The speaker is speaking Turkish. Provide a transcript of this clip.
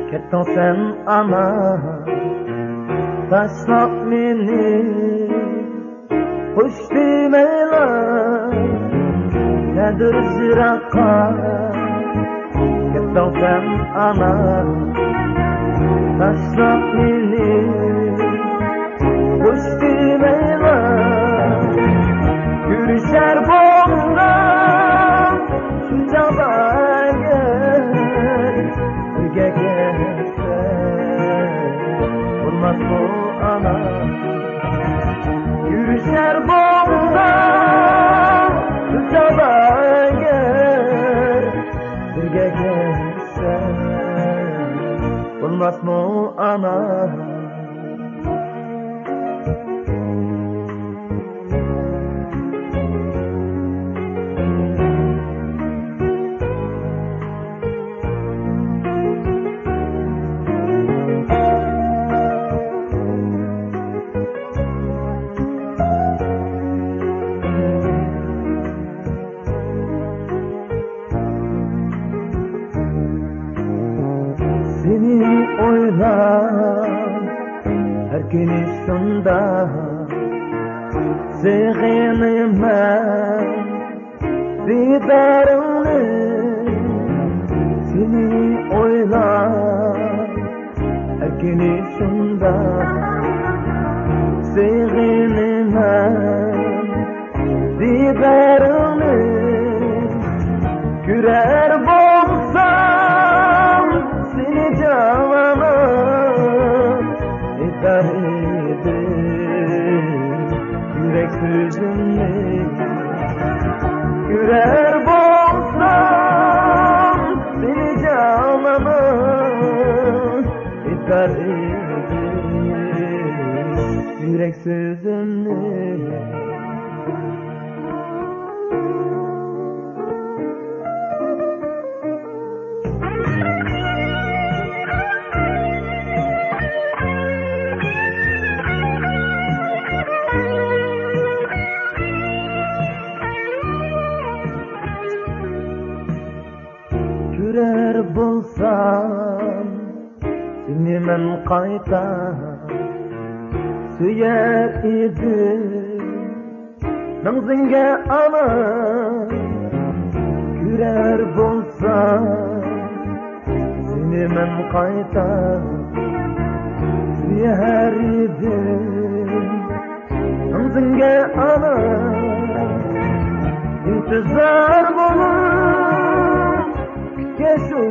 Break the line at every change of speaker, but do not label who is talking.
ketding sen ana, tashlab meni xush demaylar, nedir jiroqqa ketding sen ana, tashlab meni xush demaylar, yurishar bo'lsam shuncha birga ketsak bo'lmas bu ana, yurishar bo'lsam shuncha birga ketsak bo'lmasmi ana. Seni oylab her gün şunda sığınıman didarını, seni oylab her gün şunda sığınıman didarını, gürer bolsam seni canana eder idi, yürek sözünle gürer bolsam seni canana eder idi, yürek sözünle. Gürer bulsam seni men qayta süyer idim namzingga ana, gürer bulsam seni men qayta süyer idim namzingga ana, intizor bo'lib şu